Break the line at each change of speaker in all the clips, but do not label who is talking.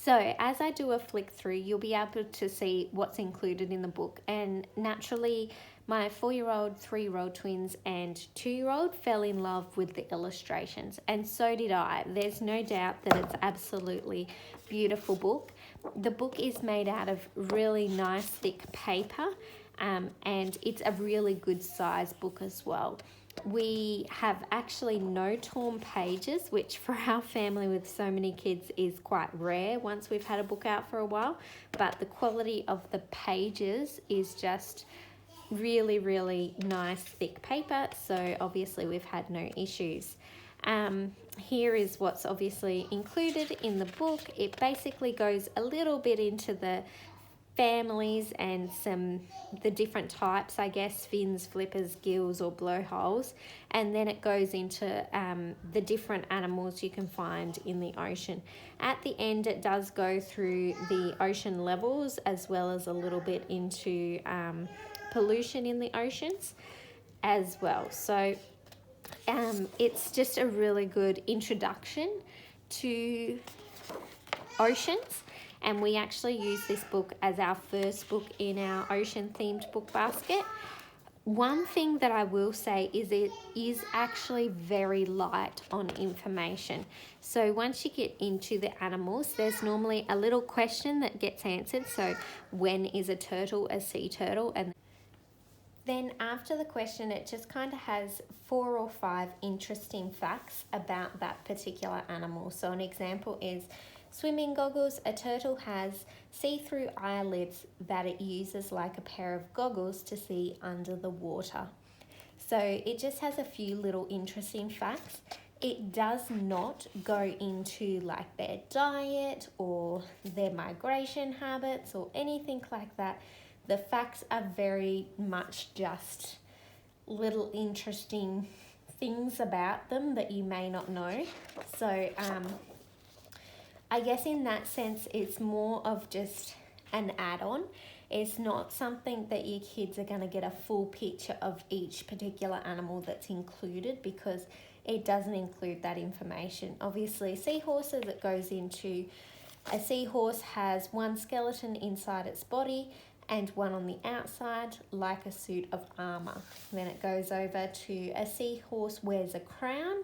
So as I do a flick through, you'll be able to see what's included in the book. And naturally, my 4-year-old, 3-year-old twins and 2-year-old fell in love with the illustrations. And so did I. There's no doubt that it's absolutely beautiful book. The book is made out of really nice thick paper, and it's a really good size book as well. We have actually no torn pages, which for our family with so many kids is quite rare once we've had a book out for a while, but the quality of the pages is just really, really nice thick paper, so obviously we've had no issues. Here is what's obviously included in the book. It basically goes a little bit into the families and the different types, I guess, fins, flippers, gills or blowholes, and then it goes into the different animals you can find in the ocean. At the end, it does go through the ocean levels as well as a little bit into pollution in the oceans as well. So it's just a really good introduction to oceans, and we actually use this book as our first book in our ocean themed book basket. One thing that I will say is it is actually very light on information. So once you get into the animals, there's normally a little question that gets answered. So when is a turtle a sea turtle? And then after the question, it just kind of has 4 or 5 interesting facts about that particular animal. So an example is swimming goggles. A turtle has see-through eyelids that it uses like a pair of goggles to see under the water. So it just has a few little interesting facts. It does not go into like their diet or their migration habits or anything like that. The facts are very much just little interesting things about them that you may not know. So I guess in that sense, it's more of just an add-on. It's not something that your kids are going to get a full picture of each particular animal that's included, because it doesn't include that information. Obviously, seahorses, it goes into a seahorse has one skeleton inside its body and one on the outside, like a suit of armor. Then it goes over to a seahorse wears a crown.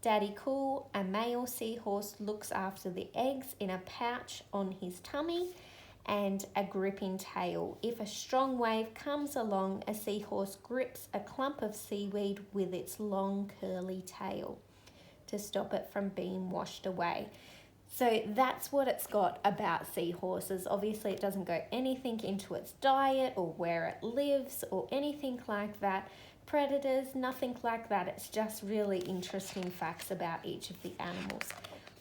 Daddy Cool, a male seahorse, looks after the eggs in a pouch on his tummy and a gripping tail. If a strong wave comes along, a seahorse grips a clump of seaweed with its long curly tail to stop it from being washed away. So that's what it's got about seahorses. Obviously, it doesn't go anything into its diet or where it lives or anything like that. Predators, nothing like that. It's just really interesting facts about each of the animals.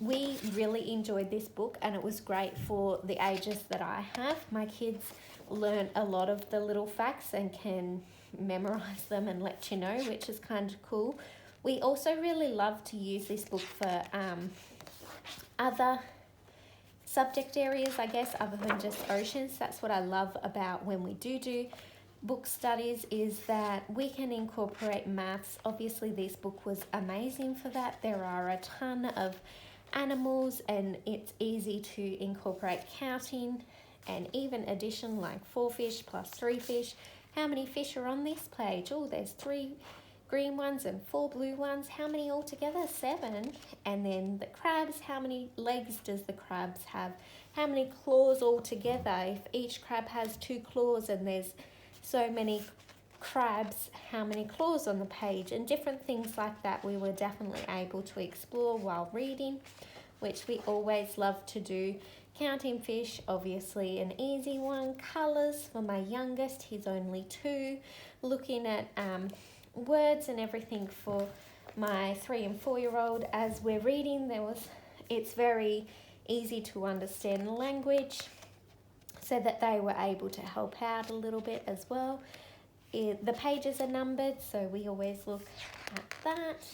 We really enjoyed this book, and it was great for the ages that I have. My kids learn a lot of the little facts and can memorize them and let you know, which is kind of cool. We also really love to use this book for other subject areas, I guess, other than just oceans. That's what I love about when we do book studies, is that we can incorporate maths. Obviously, this book was amazing for that. There are a ton of animals and it's easy to incorporate counting and even addition, like 4 fish plus 3 fish. How many fish are on this page? Oh, there's 3 green ones and 4 blue ones. How many altogether? 7. And then the crabs, how many legs does the crabs have? How many claws altogether? If each crab has 2 claws and there's so many crabs, how many claws on the page? And different things like that we were definitely able to explore while reading, which we always love to do. Counting fish, obviously an easy one. Colours for my youngest, he's only 2. Looking at words and everything for my 3 and 4-year-old. As we're reading, it's very easy to understand the language, so that they were able to help out a little bit as well. The pages are numbered, so we always look at that.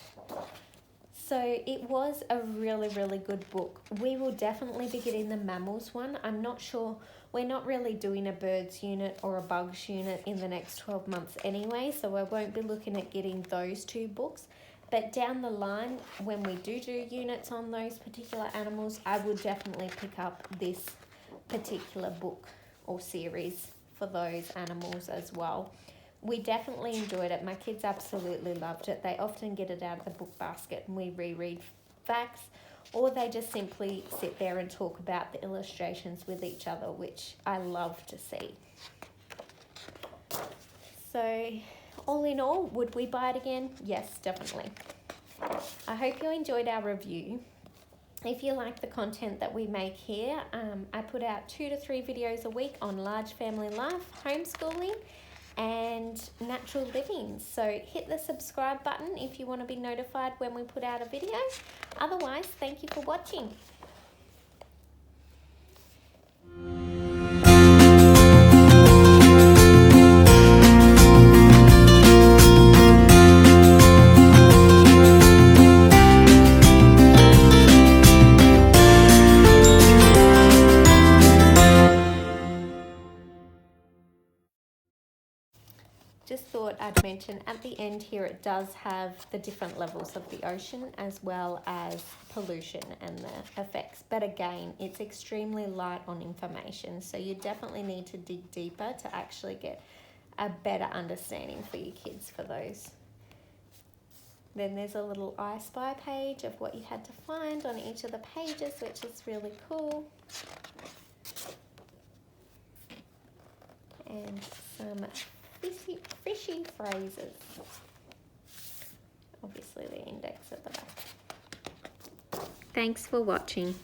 So it was a really, really good book. We will definitely be getting the mammals one. I'm not sure, we're not really doing a birds unit or a bugs unit in the next 12 months anyway, so I won't be looking at getting those 2 books. But down the line, when we do units on those particular animals, I would definitely pick up this particular book or series for those animals as well. We definitely enjoyed it. My kids absolutely loved it. They often get it out of the book basket and we reread facts, or they just simply sit there and talk about the illustrations with each other, which I love to see. So all in all, would we buy it again? Yes, definitely. I hope you enjoyed our review. If you like the content that we make here, I put out 2 to 3 videos a week on large family life, homeschooling, and natural living. So hit the subscribe button if you want to be notified when we put out a video. Otherwise, thank you for watching. Just thought I'd mention at the end here, it does have the different levels of the ocean as well as pollution and the effects. But again, it's extremely light on information. So you definitely need to dig deeper to actually get a better understanding for your kids for those. Then there's a little I Spy page of what you had to find on each of the pages, which is really cool. And some fishy phrases. Obviously the index at the back. Thanks for watching.